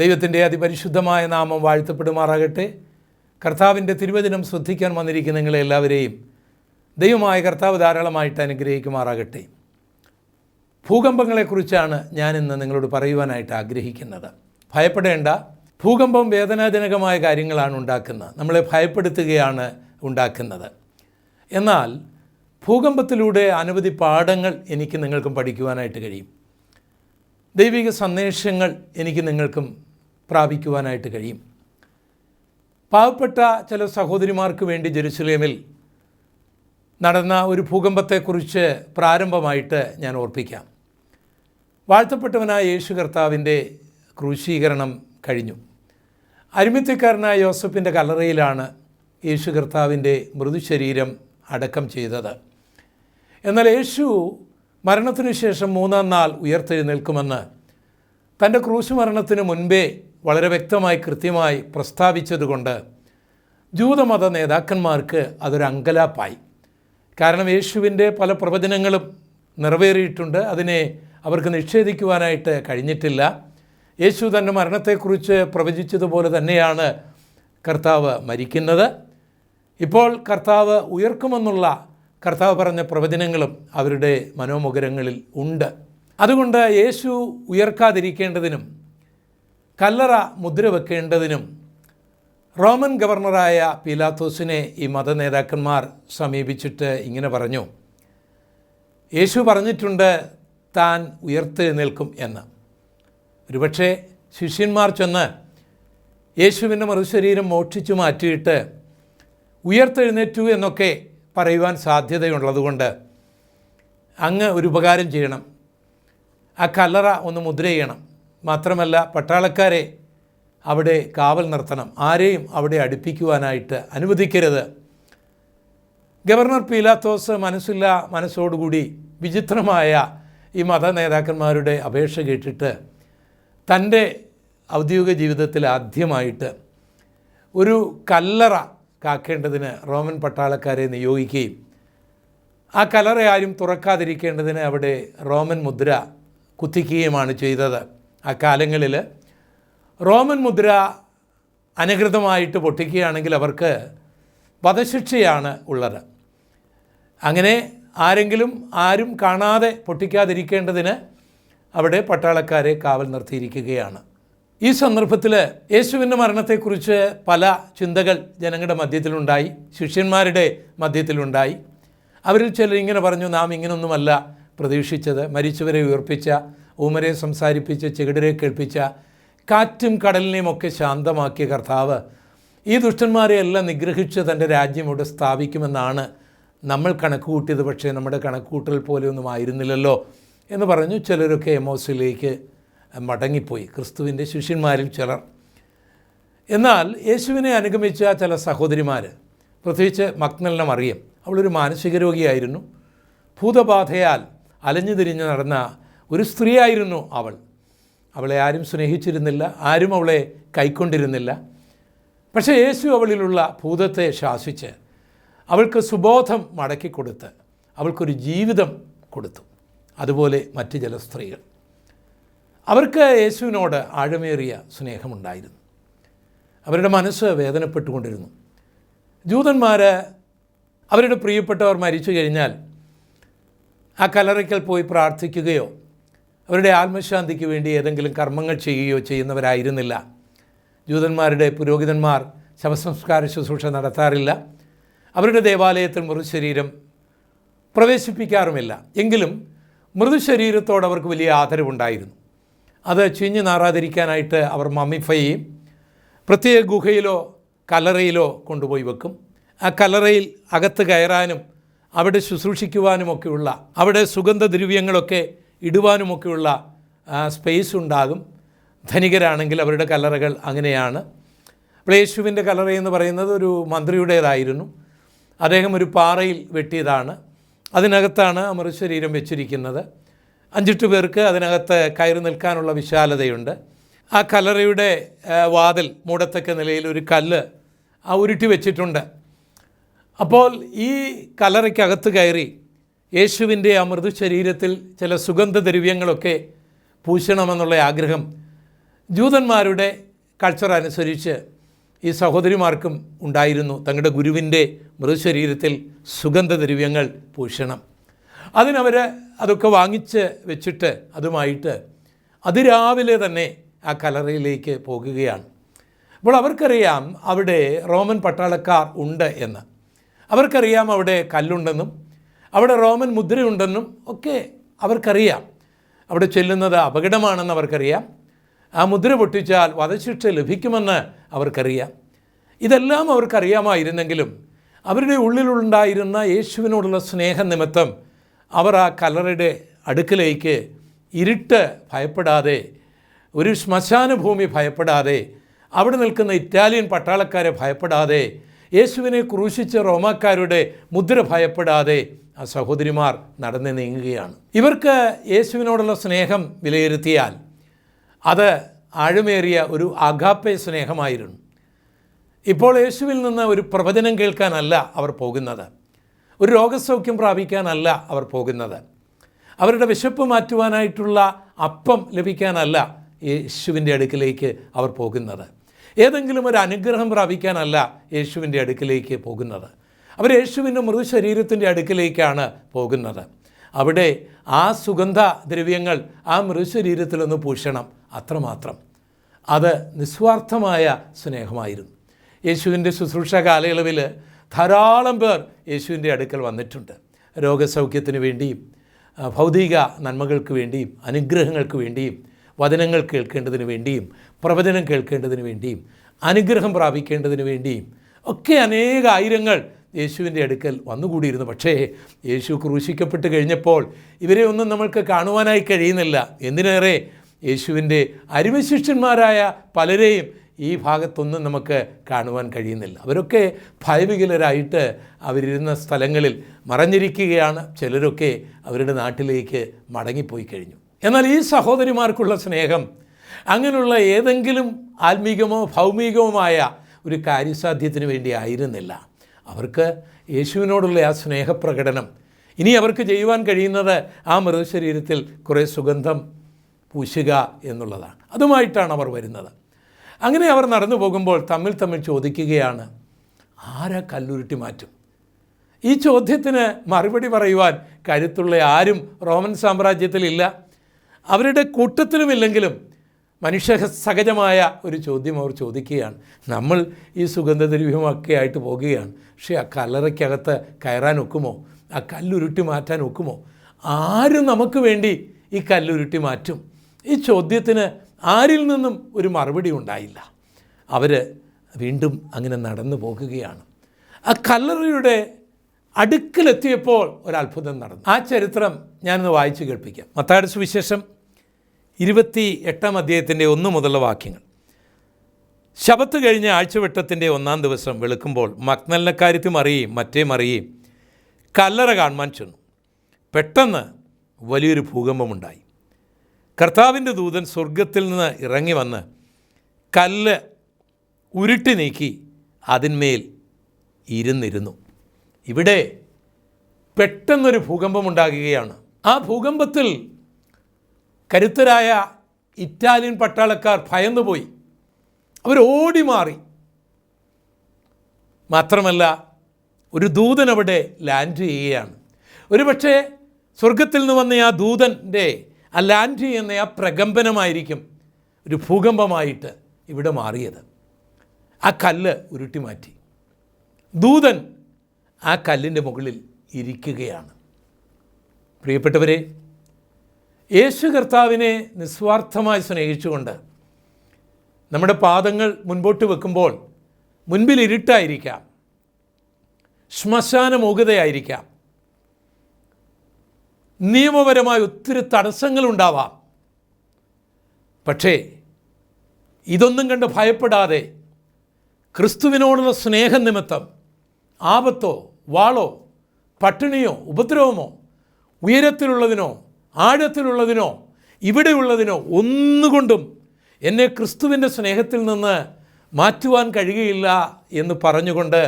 ദൈവത്തിൻ്റെ അതിപരിശുദ്ധമായ നാമം വാഴ്ത്തപ്പെടുമാറാകട്ടെ. കർത്താവിൻ്റെ തിരുവചനം ശ്രദ്ധിക്കാൻ വന്നിരിക്കുന്ന നിങ്ങളെ എല്ലാവരെയും ദൈവമായ കർത്താവ് ധാരാളമായിട്ട് അനുഗ്രഹിക്കുമാറാകട്ടെ. ഭൂകമ്പങ്ങളെക്കുറിച്ചാണ് ഞാനിന്ന് നിങ്ങളോട് പറയുവാനായിട്ട് ആഗ്രഹിക്കുന്നത്. ഭയപ്പെടേണ്ട. ഭൂകമ്പം വേദനാജനകമായ കാര്യങ്ങളാണ് ഉണ്ടാക്കുന്നത്, നമ്മളെ ഭയപ്പെടുത്തുകയാണ് ഉണ്ടാക്കുന്നത്. എന്നാൽ ഭൂകമ്പത്തിലൂടെ അനവധി പാഠങ്ങൾ എനിക്ക് നിങ്ങൾക്കും പഠിക്കുവാനായിട്ട് കഴിയും. ദൈവിക സന്ദേശങ്ങൾ എനിക്ക് നിങ്ങൾക്കും പ്രാപിക്കുവാനായിട്ട് കഴിയും. പാവപ്പെട്ട ചില സഹോദരിമാർക്ക് വേണ്ടി ജെറുസലേമിൽ നടന്ന ഒരു ഭൂകമ്പത്തെക്കുറിച്ച് പ്രാരംഭമായിട്ട് ഞാൻ ഓർപ്പിക്കാം. വാഴ്ത്തപ്പെട്ടവനായ യേശു കർത്താവിൻ്റെ ക്രൂശീകരണം കഴിഞ്ഞു. അരിമത്യക്കാരനായ യോസഫിൻ്റെ കല്ലറയിലാണ് യേശു കർത്താവിൻ്റെ മൃദുശരീരം അടക്കം ചെയ്തത്. എന്നാൽ യേശു മരണത്തിനു ശേഷം 3-ാം നാൾ ഉയർത്തെഴുന്നേൽക്കുമെന്ന് തൻ്റെ ക്രൂശ് മരണത്തിന് മുൻപേ വളരെ വ്യക്തമായി കൃത്യമായി പ്രസ്താവിച്ചതുകൊണ്ട് ജൂതമത നേതാക്കന്മാർക്ക് അതൊരു അങ്കലാപ്പായി. കാരണം യേശുവിൻ്റെ പല പ്രവചനങ്ങളും നിറവേറിയിട്ടുണ്ട്, അതിനെ അവർക്ക് നിഷേധിക്കുവാനായിട്ട് കഴിഞ്ഞിട്ടില്ല. യേശു തൻ്റെ മരണത്തെക്കുറിച്ച് പ്രവചിച്ചതുപോലെ തന്നെയാണ് കർത്താവ് മരിക്കുന്നത്. ഇപ്പോൾ കർത്താവ് ഉയർക്കുമെന്നുള്ള കർത്താവ് പറഞ്ഞ പ്രവചനങ്ങളും അവരുടെ മനോമുഖരങ്ങളിൽ ഉണ്ട്. അതുകൊണ്ട് യേശു ഉയർക്കാതിരിക്കേണ്ടതിനും കല്ലറ മുദ്ര വെക്കേണ്ടതിനും റോമൻ ഗവർണറായ പീലാത്തോസിനെ ഈ മതനേതാക്കന്മാർ സമീപിച്ചിട്ട് ഇങ്ങനെ പറഞ്ഞു, യേശു പറഞ്ഞിട്ടുണ്ട് താൻ ഉയർത്തെഴുന്നേൽക്കും എന്ന്. ഒരുപക്ഷെ ശിഷ്യന്മാർ ചെന്ന് യേശുവിൻ്റെ മറുശരീരം മോഷ്ടിച്ചു മാറ്റിയിട്ട് ഉയർത്തെഴുന്നേറ്റു എന്നൊക്കെ പറയുവാൻ സാധ്യതയുള്ളതുകൊണ്ട് അങ്ങ് ഒരു ഉപകാരം ചെയ്യണം, ആ കല്ലറ ഒന്ന് മുദ്ര ചെയ്യണം. മാത്രമല്ല പട്ടാളക്കാരെ അവിടെ കാവൽ നിർത്തണം, ആരെയും അവിടെ അടുപ്പിക്കുവാനായിട്ട് അനുവദിക്കരുത്. ഗവർണർ പീലാത്തോസ് മനസ്സോടുകൂടി വിചിത്രമായ ഈ മത നേതാക്കന്മാരുടെ അപേക്ഷ കേട്ടിട്ട് തൻ്റെ ഔദ്യോഗിക ജീവിതത്തിൽ ആദ്യമായിട്ട് ഒരു കല്ലറ കാക്കേണ്ടതിന് റോമൻ പട്ടാളക്കാരെ നിയോഗിക്കുകയും ആ കല്ലറ ആരും തുറക്കാതിരിക്കേണ്ടതിന് അവിടെ റോമൻ മുദ്ര കുത്തിക്കുകയുമാണ് ചെയ്തത്. ആ കാലങ്ങളിൽ റോമൻ മുദ്ര അനധികൃതമായിട്ട് പൊട്ടിക്കുകയാണെങ്കിൽ അവർക്ക് വധശിക്ഷയാണ് ഉള്ളത്. അങ്ങനെ ആരും കാണാതെ പൊട്ടിക്കാതിരിക്കേണ്ടതിന് അവിടെ പട്ടാളക്കാരെ കാവൽ നിർത്തിയിരിക്കുകയാണ്. ഈ സന്ദർഭത്തിൽ യേശുവിൻ്റെ മരണത്തെക്കുറിച്ച് പല ചിന്തകൾ ജനങ്ങളുടെ മധ്യത്തിലുണ്ടായി, ശിഷ്യന്മാരുടെ മധ്യത്തിലുണ്ടായി. അവരിൽ ചിലർ ഇങ്ങനെ പറഞ്ഞു, നാം ഇങ്ങനൊന്നുമല്ല പ്രതീക്ഷിച്ചത്. മരിച്ചവരെ ഉയർപ്പിച്ച, ഊമരെ സംസാരിപ്പിച്ച്, ചെകിടരെ കേൾപ്പിച്ച, കാറ്റും കടലിനെയും ഒക്കെ ശാന്തമാക്കിയ കർത്താവ് ഈ ദുഷ്ടന്മാരെയെല്ലാം നിഗ്രഹിച്ച് തൻ്റെ രാജ്യം ഇവിടെ സ്ഥാപിക്കുമെന്നാണ് നമ്മൾ കണക്ക് കൂട്ടിയത്. പക്ഷേ നമ്മുടെ കണക്കുകൂട്ടൽ പോലെയൊന്നും ആയിരുന്നില്ലല്ലോ എന്ന് പറഞ്ഞു ചിലരൊക്കെ എമോസിലേക്ക് മടങ്ങിപ്പോയി, ക്രിസ്തുവിൻ്റെ ശിഷ്യന്മാരിൽ ചിലർ. എന്നാൽ യേശുവിനെ അനുഗമിച്ച ചില സഹോദരിമാർ, പ്രത്യേകിച്ച് മഗ്ദലന മറിയം, അവളൊരു മാനസിക രോഗിയായിരുന്നു. ഭൂതബാധയാൽ അലഞ്ഞു തിരിഞ്ഞ് നടന്ന ഒരു സ്ത്രീയായിരുന്നു അവൾ. അവളെ ആരും സ്നേഹിച്ചിരുന്നില്ല, ആരും അവളെ കൈക്കൊണ്ടിരുന്നില്ല. പക്ഷേ യേശു അവളിലുള്ള ഭൂതത്തെ ശാസിച്ച് അവൾക്ക് സുബോധം മടക്കിക്കൊടുത്ത് അവൾക്കൊരു ജീവിതം കൊടുത്തു. അതുപോലെ മറ്റ് ചില സ്ത്രീകൾ, അവർക്ക് യേശുവിനോട് ആഴമേറിയ സ്നേഹമുണ്ടായിരുന്നു. അവരുടെ മനസ്സ് വേദനപ്പെട്ടുകൊണ്ടിരുന്നു. ജൂതന്മാർ അവരുടെ പ്രിയപ്പെട്ടവർ മരിച്ചു കഴിഞ്ഞാൽ ആ കല്ലറയ്ക്കൽ പോയി പ്രാർത്ഥിക്കുകയോ അവരുടെ ആത്മശാന്തിക്ക് വേണ്ടി ഏതെങ്കിലും കർമ്മങ്ങൾ ചെയ്യുകയോ ചെയ്യുന്നവരായിരുന്നില്ല. ജൂതന്മാരുടെ പുരോഹിതന്മാർ ശവസംസ്കാര ശുശ്രൂഷ നടത്താറില്ല. അവരുടെ ദേവാലയത്തിൽ മൃതശരീരം പ്രവേശിപ്പിക്കാറുമില്ല. എങ്കിലും മൃതശരീരത്തോട് അവർക്ക് വലിയ ആദരവുണ്ടായിരുന്നു. അത് ചീഞ്ഞു നാറാതിരിക്കാനായിട്ട് അവർ മമ്മിഫൈ ചെയ്യും. പ്രത്യേക ഗുഹയിലോ കല്ലറയിലോ കൊണ്ടുപോയി വെക്കും. ആ കല്ലറയിൽ അകത്ത് കയറാനും അവിടെ ശുശ്രൂഷിക്കുവാനുമൊക്കെയുള്ള, അവിടെ സുഗന്ധദ്രവ്യങ്ങളൊക്കെ ഇടുവാനുമൊക്കെയുള്ള സ്പേസ് ഉണ്ടാകും. ധനികരാണെങ്കിൽ അവരുടെ കല്ലറകൾ അങ്ങനെയാണ്. അപ്പോൾ യേശുവിൻ്റെ കല്ലറയെന്ന് പറയുന്നത് ഒരു മന്ത്രിയുടേതായിരുന്നു. അദ്ദേഹം ഒരു പാറയിൽ വെട്ടിയതാണ്. അതിനകത്താണ് മൃതശരീരം വെച്ചിരിക്കുന്നത്. 5-8 പേർക്ക് അതിനകത്ത് കയറി നിൽക്കാനുള്ള വിശാലതയുണ്ട്. ആ കല്ലറയുടെ വാതിൽ മൂടത്തക്ക നിലയിൽ ഒരു കല്ല് ഉരുട്ടി വെച്ചിട്ടുണ്ട്. അപ്പോൾ ഈ കല്ലറയ്ക്കകത്ത് കയറി യേശുവിൻ്റെ ആ മൃദുശരീരത്തിൽ ചില സുഗന്ധദ്രവ്യങ്ങളൊക്കെ പൂശണമെന്നുള്ള ആഗ്രഹം ജൂതന്മാരുടെ കൾച്ചർ അനുസരിച്ച് ഈ സഹോദരിമാർക്കും ഉണ്ടായിരുന്നു തങ്ങളുടെ ഗുരുവിൻ്റെ മൃതശരീരത്തിൽ സുഗന്ധദ്രവ്യങ്ങൾ പൂശണം. അതിനവർ അതൊക്കെ വാങ്ങിച്ച് വെച്ചിട്ട് അതുമായിട്ട് അതിരാവിലെ തന്നെ ആ കല്ലറയിലേക്ക് പോകുകയാണ്. അപ്പോൾ അവർക്കറിയാം അവിടെ റോമൻ പട്ടാളക്കാർ ഉണ്ട് എന്ന്. അവർക്കറിയാം അവിടെ കല്ലുണ്ടെന്നും അവിടെ റോമൻ മുദ്രയുണ്ടെന്നും ഒക്കെ അവർക്കറിയാം. അവിടെ ചെല്ലുന്നത് അപകടമാണെന്ന് അവർക്കറിയാം. ആ മുദ്ര പൊട്ടിച്ചാൽ വധശിക്ഷ ലഭിക്കുമെന്ന് അവർക്കറിയാം. ഇതെല്ലാം അവർക്കറിയാമായിരുന്നെങ്കിലും അവരുടെ ഉള്ളിലുണ്ടായിരുന്ന യേശുവിനോടുള്ള സ്നേഹം നിമിത്തം അവർ ആ കല്ലറയുടെ അടുക്കിലേക്ക് ഇരുട്ട് ഭയപ്പെടാതെ, ഒരു ശ്മശാന ഭൂമി ഭയപ്പെടാതെ, അവിടെ നിൽക്കുന്ന ഇറ്റാലിയൻ പട്ടാളക്കാരെ ഭയപ്പെടാതെ, യേശുവിനെ ക്രൂശിച്ച റോമാക്കാരുടെ മുദ്ര ഭയപ്പെടാതെ ആ സഹോദരിമാർ നടന്നു നീങ്ങുകയാണ്. ഇവർക്ക് യേശുവിനോടുള്ള സ്നേഹം വിലയിരുത്തിയാൽ അത് ആഴമേറിയ ഒരു അഗാപ്പെ സ്നേഹമായിരുന്നു. ഇപ്പോൾ യേശുവിൽ നിന്ന് ഒരു പ്രവചനം കേൾക്കാനല്ല അവർ പോകുന്നത്, ഒരു രോഗസൗഖ്യം പ്രാപിക്കാനല്ല അവർ പോകുന്നത്, അവരുടെ വിശപ്പ് മാറ്റുവാനായിട്ടുള്ള അപ്പം ലഭിക്കാനല്ല യേശുവിൻ്റെ അടുക്കിലേക്ക് അവർ പോകുന്നത്, ഏതെങ്കിലും ഒരു അനുഗ്രഹം പ്രാപിക്കാനല്ല യേശുവിൻ്റെ അടുക്കിലേക്ക് പോകുന്നത്. അവർ യേശുവിൻ്റെ മൃതശരീരത്തിൻ്റെ അടുക്കിലേക്കാണ് പോകുന്നത്. അവിടെ ആ സുഗന്ധദ്രവ്യങ്ങൾ ആ മൃതശരീരത്തിലൊന്ന് പൂശണം, അത്രമാത്രം. അത് നിസ്വാർത്ഥമായ സ്നേഹമായിരുന്നു. യേശുവിൻ്റെ ശുശ്രൂഷ കാലയളവിൽ ധാരാളം പേർ യേശുവിൻ്റെ അടുക്കൽ വന്നിട്ടുണ്ട്. രോഗസൗഖ്യത്തിന് വേണ്ടിയും ഭൗതിക നന്മകൾക്ക് വേണ്ടിയും അനുഗ്രഹങ്ങൾക്ക് വേണ്ടിയും വചനങ്ങൾ കേൾക്കേണ്ടതിന് വേണ്ടിയും പ്രവചനം കേൾക്കേണ്ടതിന് വേണ്ടിയും അനുഗ്രഹം പ്രാപിക്കേണ്ടതിന് വേണ്ടിയും ഒക്കെ അനേകായിരങ്ങൾ യേശുവിൻ്റെ അടുക്കൽ വന്നുകൂടിയിരുന്നു. പക്ഷേ യേശു ക്രൂശിക്കപ്പെട്ട് കഴിഞ്ഞപ്പോൾ ഇവരെ ഒന്നും നമ്മൾക്ക് കാണുവാനായി കഴിയുന്നില്ല. എന്തിനേറെ യേശുവിൻ്റെ അരുമശിഷ്യന്മാരായ പലരെയും ഈ ഭാഗത്തൊന്നും നമുക്ക് കാണുവാൻ കഴിയുന്നില്ല. അവരൊക്കെ ഭയവികലരായിട്ട് അവരിരുന്ന സ്ഥലങ്ങളിൽ മറഞ്ഞിരിക്കുകയാണ്. ചിലരൊക്കെ അവരുടെ നാട്ടിലേക്ക് മടങ്ങിപ്പോയി കഴിഞ്ഞു. എന്നാൽ ഈ സഹോദരിമാർക്കുള്ള സ്നേഹം അങ്ങനെയുള്ള ഏതെങ്കിലും ആത്മീകമോ ഭൗമികവുമായ ഒരു കാര്യസാധ്യത്തിന് വേണ്ടി ആയിരുന്നില്ല. അവർക്ക് യേശുവിനോടുള്ള ആ സ്നേഹപ്രകടനം ഇനി അവർക്ക് ചെയ്യുവാൻ കഴിയുന്നത് ആ മൃതശരീരത്തിൽ കുറേ സുഗന്ധം പൂശുക എന്നുള്ളതാണ്. അതുമായിട്ടാണ് അവർ വരുന്നത്. അങ്ങനെ അവർ നടന്നു പോകുമ്പോൾ തമ്മിൽ ചോദിക്കുകയാണ്, ആരാ കല്ലുരുട്ടി മാറ്റും? ഈ ചോദ്യത്തിന് മറുപടി പറയുവാൻ കരുത്തുള്ള ആരും റോമൻ സാമ്രാജ്യത്തിലില്ല, അവരുടെ കൂട്ടത്തിലുമില്ലെങ്കിലും മനുഷ്യ സഹജമായ ഒരു ചോദ്യം അവർ ചോദിക്കുകയാണ്. നമ്മൾ ഈ സുഗന്ധദ്രവ്യമൊക്കെ ആയിട്ട് പോകുകയാണ്, പക്ഷേ ആ കല്ലറയ്ക്കകത്ത് കയറാൻ ഒക്കുമോ? ആ കല്ലുരുട്ടി മാറ്റാൻ ഒക്കുമോ? ആരും നമുക്ക് വേണ്ടി ഈ കല്ലുരുട്ടി മാറ്റും? ഈ ചോദ്യത്തിന് ആരിൽ നിന്നും ഒരു മറുപടി ഉണ്ടായില്ല. അവർ വീണ്ടും അങ്ങനെ നടന്നു പോകുകയാണ്. ആ കല്ലറയുടെ അടുക്കിലെത്തിയപ്പോൾ ഒരത്ഭുതം നടന്നു. ആ ചരിത്രം ഞാനൊന്ന് വായിച്ചു കേൾപ്പിക്കാം. മത്തായിയുടെ സുവിശേഷം 28-ാം അധ്യായത്തിൻ്റെ 1 മുതലുള്ള വാക്യങ്ങൾ. ശബത്ത് കഴിഞ്ഞ ആഴ്ചവട്ടത്തിൻ്റെ 1-ാം ദിവസം വെളുക്കുമ്പോൾ മഗ്ദലക്കാരത്തി മറിയയും മറ്റേ മറിയയും കല്ലറ കാണുവാൻ ചെന്നു. പെട്ടെന്ന് വലിയൊരു ഭൂകമ്പമുണ്ടായി. കർത്താവിൻ്റെ ദൂതൻ സ്വർഗത്തിൽ നിന്ന് ഇറങ്ങി വന്ന് കല്ല് ഉരുട്ടി നീക്കി അതിന്മേൽ ഇരുന്നിരുന്നു. ഇവിടെ പെട്ടെന്നൊരു ഭൂകമ്പമുണ്ടാകുകയാണ്. ആ ഭൂകമ്പത്തിൽ കരുത്തരായ ഇറ്റാലിയൻ പട്ടാളക്കാർ ഭയന്നുപോയി. അവർ ഓടി മാറി. മാത്രമല്ല ഒരു ദൂതൻ അവിടെ ലാൻഡ് ചെയ്യുകയാണ്. ഒരുപക്ഷെ സ്വർഗത്തിൽ നിന്ന് വന്ന ആ ദൂതൻ്റെ ആ ലാൻഡ് ചെയ്യുന്ന ആ പ്രകമ്പനമായിരിക്കും ഒരു ഭൂകമ്പമായിട്ട് ഇവിടെ മാറിയത്. ആ കല്ല് ഉരുട്ടി മാറ്റി. ദൂതൻ ആ കല്ലിൻ്റെ മുകളിൽ ഇരിക്കുകയാണ്. പ്രിയപ്പെട്ടവരെ, യേശു കർത്താവിനെ നിസ്വാർത്ഥമായി സ്നേഹിച്ചുകൊണ്ട് നമ്മുടെ പാദങ്ങൾ മുൻപോട്ട് വെക്കുമ്പോൾ മുൻപിൽ ഇരുട്ടായിരിക്കാം, ശ്മശാന മൂകതയായിരിക്കാം, നിയമപരമായ ഒത്തിരി തടസ്സങ്ങളുണ്ടാവാം. പക്ഷേ ഇതൊന്നും കണ്ട് ഭയപ്പെടാതെ ക്രിസ്തുവിനോടുള്ള സ്നേഹനിമിത്തം ആപത്തോ വാളോ പട്ടിണിയോ ഉപദ്രവമോ ഉയരത്തിലുള്ളതിനോ ആഴത്തിലുള്ളതിനോ ഇവിടെയുള്ളതിനോ ഒന്നുകൊണ്ടും എന്നെ ക്രിസ്തുവിൻ്റെ സ്നേഹത്തിൽ നിന്ന് മാറ്റുവാൻ കഴിയുകയില്ല എന്ന് പറഞ്ഞുകൊണ്ട്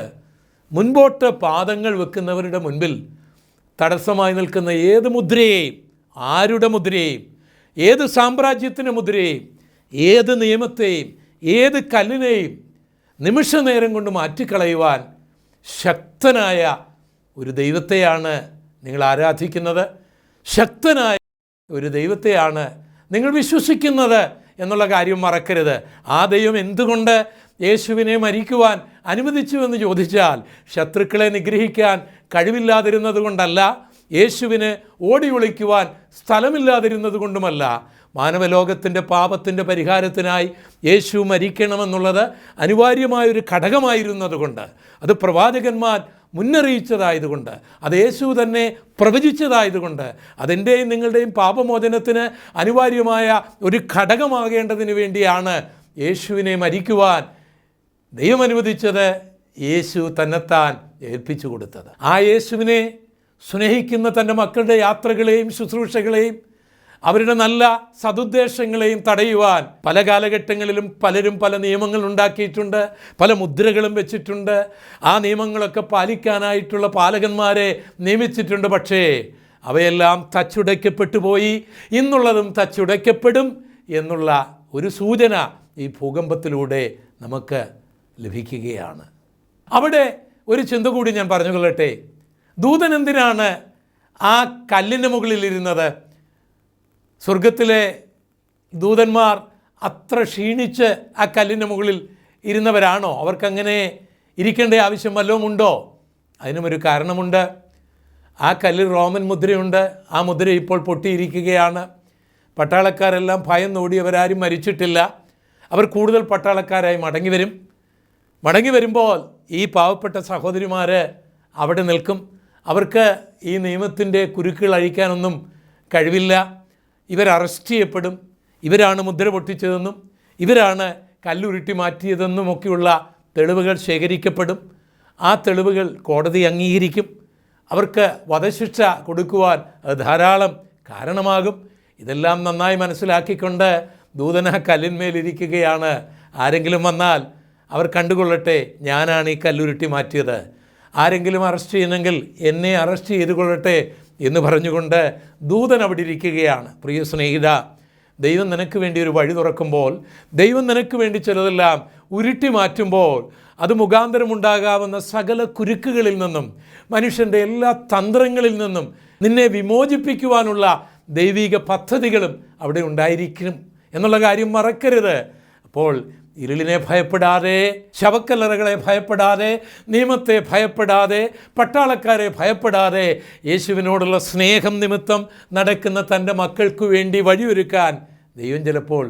മുൻപോട്ട് പാദങ്ങൾ വെക്കുന്നവരുടെ മുൻപിൽ തടസ്സമായി നിൽക്കുന്ന ഏത് മുദ്രയെയും, ആരുടെ മുദ്രയെയും, ഏത് സാമ്രാജ്യത്തിൻ്റെ മുദ്രയെയും, ഏത് നിയമത്തെയും ഏത് കല്ലിനെയും നിമിഷ നേരം കൊണ്ട് മാറ്റിക്കളയുവാൻ ശക്തനായ ഒരു ദൈവത്തെയാണ് നിങ്ങൾ ആരാധിക്കുന്നത്, ശക്തനായ ഒരു ദൈവത്തെയാണ് നിങ്ങൾ വിശ്വസിക്കുന്നത് എന്നുള്ള കാര്യം മറക്കരുത്. ആ ദൈവം എന്തുകൊണ്ട് യേശുവിനെ മരിക്കുവാൻ അനുവദിച്ചുവെന്ന് ചോദിച്ചാൽ ശത്രുക്കളെ നിഗ്രഹിക്കാൻ കഴിവില്ലാതിരുന്നത് കൊണ്ടല്ല, യേശുവിന് ഓടി ഒളിക്കുവാൻ സ്ഥലമില്ലാതിരുന്നത് കൊണ്ടുമല്ല, മാനവലോകത്തിൻ്റെ പാപത്തിൻ്റെ പരിഹാരത്തിനായി യേശു മരിക്കണമെന്നുള്ളത് അനിവാര്യമായൊരു ഘടകമായിരുന്നതുകൊണ്ട്, അത് പ്രവാചകന്മാർ മുന്നറിയിച്ചതായതുകൊണ്ട്, അത് യേശു തന്നെ പ്രവചിച്ചതായതുകൊണ്ട്, അതെൻ്റെയും നിങ്ങളുടെയും പാപമോചനത്തിന് അനിവാര്യമായ ഒരു ഘടകമാകേണ്ടതിന് വേണ്ടിയാണ് യേശുവിനെ മരിക്കുവാൻ ദൈവം അനുവദിച്ചത്, യേശു തന്നെത്താൻ ഏൽപ്പിച്ചു കൊടുത്തത്. ആ യേശുവിനെ സ്നേഹിക്കുന്ന തൻ്റെ മക്കളുടെ യാത്രകളെയും ശുശ്രൂഷകളെയും അവരുടെ നല്ല സതുദ്ദേശങ്ങളെയും തടയുവാൻ പല കാലഘട്ടങ്ങളിലും പലരും പല നിയമങ്ങൾ ഉണ്ടാക്കിയിട്ടുണ്ട്, പല മുദ്രകളും വെച്ചിട്ടുണ്ട്. ആ നിയമങ്ങളൊക്കെ പാലിക്കാനായിട്ടുള്ള പാലകന്മാരെ നിയമിച്ചിട്ടുണ്ട്. പക്ഷേ അവയെല്ലാം തച്ചുടയ്ക്കപ്പെട്ടു പോയി. ഇന്നുള്ളതും തച്ചുടയ്ക്കപ്പെടും എന്നുള്ള ഒരു സൂചന ഈ ഭൂകമ്പത്തിലൂടെ നമുക്ക് ലഭിക്കുകയാണ്. അവിടെ ഒരു ചിന്ത കൂടി ഞാൻ പറഞ്ഞു കൊള്ളട്ടെ. ദൂതൻ എന്തിനാണ് ആ കല്ലിന് മുകളിലിരുന്നത്? സ്വർഗത്തിലെ ദൂതന്മാർ അത്ര ക്ഷീണിച്ച് ആ കല്ലിന് മുകളിൽ ഇരുന്നവരാണോ? അവർക്കങ്ങനെ ഇരിക്കേണ്ട ആവശ്യം വല്ലതും ഉണ്ടോ? അതിനുമൊരു കാരണമുണ്ട്. ആ കല്ലിൽ റോമൻ മുദ്രയുണ്ട്. ആ മുദ്ര ഇപ്പോൾ പൊട്ടിയിരിക്കുകയാണ്. പട്ടാളക്കാരെല്ലാം ഭയന്നോടിയവരാരും മരിച്ചിട്ടില്ല. അവർ കൂടുതൽ പട്ടാളക്കാരായി മടങ്ങി വരുമ്പോൾ ഈ പാവപ്പെട്ട സഹോദരിമാർ അവിടെ നിൽക്കും. അവർക്ക് ഈ നിയമത്തിൻ്റെ കുരുക്കുകൾ അഴിക്കാനൊന്നും കഴിവില്ല. ഇവർ അറസ്റ്റ് ചെയ്യപ്പെടും. ഇവരാണ് മുദ്ര പൊട്ടിച്ചതെന്നും ഇവരാണ് കല്ലുരുട്ടി മാറ്റിയതെന്നുമൊക്കെയുള്ള തെളിവുകൾ ശേഖരിക്കപ്പെടും. ആ തെളിവുകൾ കോടതി അംഗീകരിക്കും. അവർക്ക് വധശിക്ഷ കൊടുക്കുവാൻ ധാരാളം കാരണമാകും. ഇതെല്ലാം നന്നായി മനസ്സിലാക്കിക്കൊണ്ട് ദൂതൻ ആ കല്ലിന്മേലിരിക്കുകയാണ്. ആരെങ്കിലും വന്നാൽ അവർ കണ്ടുകൊള്ളട്ടെ, ഞാനാണ് ഈ കല്ലുരുട്ടി മാറ്റിയത്. ആരെങ്കിലും അറസ്റ്റ് ചെയ്യുന്നെങ്കിൽ എന്നെ അറസ്റ്റ് ചെയ്തു കൊള്ളട്ടെ എന്ന് പറഞ്ഞുകൊണ്ട് ദൂതൻ അവിടെ ഇരിക്കുകയാണ്. പ്രിയ സ്നേഹിത, ദൈവം നിനക്ക് വേണ്ടി ഒരു വഴി തുറക്കുമ്പോൾ, ദൈവം നിനക്ക് വേണ്ടി ചിലതെല്ലാം ഉരുട്ടി മാറ്റുമ്പോൾ, അത് മുഖാന്തരമുണ്ടാകാവുന്ന സകല കുരുക്കുകളിൽ നിന്നും മനുഷ്യൻ്റെ എല്ലാ തന്ത്രങ്ങളിൽ നിന്നും നിന്നെ വിമോചിപ്പിക്കുവാനുള്ള ദൈവിക പദ്ധതികളും അവിടെ ഉണ്ടായിരിക്കും എന്നുള്ള കാര്യം മറക്കരുത്. അപ്പോൾ ഇരുളിനെ ഭയപ്പെടാതെ, ശവക്കല്ലറകളെ ഭയപ്പെടാതെ, നിയമത്തെ ഭയപ്പെടാതെ, പട്ടാളക്കാരെ ഭയപ്പെടാതെ, യേശുവിനോടുള്ള സ്നേഹം നിമിത്തം നടക്കുന്ന തൻ്റെ മക്കൾക്ക് വേണ്ടി വഴിയൊരുക്കാൻ ദൈവം ചിലപ്പോൾ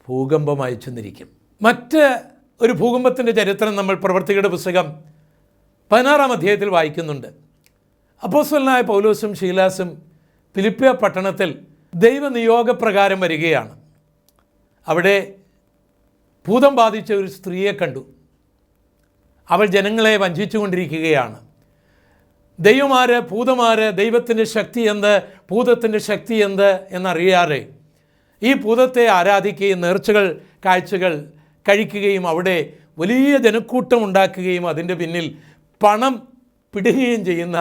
ഭൂകമ്പം അയച്ചെന്നിരിക്കും. മറ്റ് ഒരു ഭൂകമ്പത്തിൻ്റെ ചരിത്രം നമ്മൾ പ്രവർത്തികളുടെ പുസ്തകം 16-ാം അധ്യായത്തിൽ വായിക്കുന്നുണ്ട്. അപ്പോസ്തലനായ പൗലോസും ശീലാസും ഫിലിപ്പിയ പട്ടണത്തിൽ ദൈവനിയോഗപ്രകാരം വരികയാണ്. അവിടെ ഭൂതം ബാധിച്ച ഒരു സ്ത്രീയെ കണ്ടു. അവൾ ജനങ്ങളെ വഞ്ചിച്ചുകൊണ്ടിരിക്കുകയാണ്. ദൈവമാര് ഭൂതമാര്, ദൈവത്തിൻ്റെ ശക്തി എന്ത്, ഭൂതത്തിൻ്റെ ശക്തി എന്ത് എന്നറിയാതെ ഈ ഭൂതത്തെ ആരാധിക്കുകയും നേർച്ചകൾ കാഴ്ചകൾ കഴിക്കുകയും അവിടെ വലിയ ജനക്കൂട്ടം ഉണ്ടാക്കുകയും അതിൻ്റെ പിന്നിൽ പണം പിടുകയും ചെയ്യുന്ന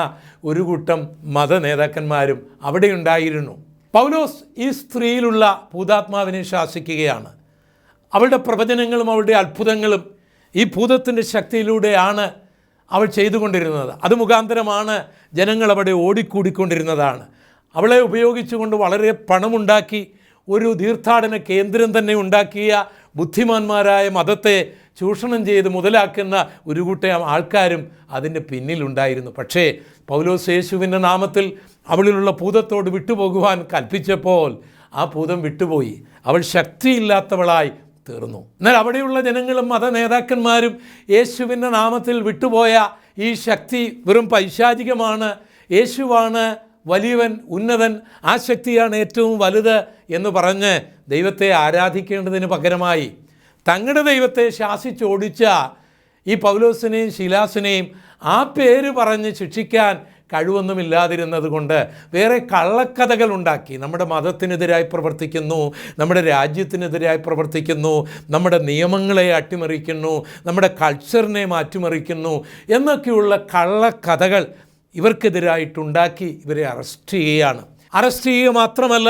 ഒരു കൂട്ടം മത നേതാക്കന്മാരും അവിടെ ഉണ്ടായിരുന്നു. പൗലോസ് ഈ സ്ത്രീയിലുള്ള ഭൂതാത്മാവിനെ ശാസിക്കുകയാണ്. അവളുടെ പ്രവചനങ്ങളും അവളുടെ അത്ഭുതങ്ങളും ഈ ഭൂതത്തിൻ്റെ ശക്തിയിലൂടെയാണ് അവൾ ചെയ്തുകൊണ്ടിരുന്നത്. അത് മുഖാന്തരമാണ് ജനങ്ങൾ അവിടെ ഓടിക്കൂടിക്കൊണ്ടിരുന്നതാണ്. അവളെ ഉപയോഗിച്ചുകൊണ്ട് വളരെ പണമുണ്ടാക്കി ഒരു തീർത്ഥാടന കേന്ദ്രം തന്നെ ഉണ്ടാക്കിയ ബുദ്ധിമാന്മാരായ മതത്തെ ചൂഷണം ചെയ്ത് മുതലാക്കുന്ന ഒരു കൂട്ടം ആൾക്കാരും അതിൻ്റെ പിന്നിലുണ്ടായിരുന്നു. പക്ഷേ പൗലോസ് യേശുവിൻ്റെ നാമത്തിൽ അവളിലുള്ള ഭൂതത്തോട് വിട്ടുപോകുവാൻ കൽപ്പിച്ചപ്പോൾ ആ ഭൂതം വിട്ടുപോയി. അവൾ ശക്തിയില്ലാത്തവളായി തീർന്നു. എന്നാൽ അവിടെയുള്ള ജനങ്ങളും മത നേതാക്കന്മാരും യേശുവിൻ്റെ നാമത്തിൽ വിട്ടുപോയ ഈ ശക്തി വെറും പൈശാചികമാണ്, യേശുവാണ് വലിയവൻ, ഉന്നതൻ, ആ ശക്തിയാണ് ഏറ്റവും വലുത് എന്ന് പറഞ്ഞ് ദൈവത്തെ ആരാധിക്കേണ്ടതിന് പകരമായി തങ്ങളുടെ ദൈവത്തെ ശാസിച്ചോടിച്ച ഈ പൗലോസിനെയും ശീലാസിനെയും ആ പേര് പറഞ്ഞ് ശിക്ഷിക്കാൻ കഴിവൊന്നുമില്ലാതിരുന്നത് കൊണ്ട് വേറെ കള്ളക്കഥകൾ ഉണ്ടാക്കി നമ്മുടെ മതത്തിനെതിരായി പ്രവർത്തിക്കുന്നു, നമ്മുടെ രാജ്യത്തിനെതിരായി പ്രവർത്തിക്കുന്നു, നമ്മുടെ നിയമങ്ങളെ അട്ടിമറിക്കുന്നു, നമ്മുടെ കൾച്ചറിനെ മാറ്റിമറിക്കുന്നു എന്നൊക്കെയുള്ള കള്ളക്കഥകൾ ഇവർക്കെതിരായിട്ടുണ്ടാക്കി ഇവരെ അറസ്റ്റ് ചെയ്യുകയാണ്. അറസ്റ്റ് ചെയ്യുക മാത്രമല്ല,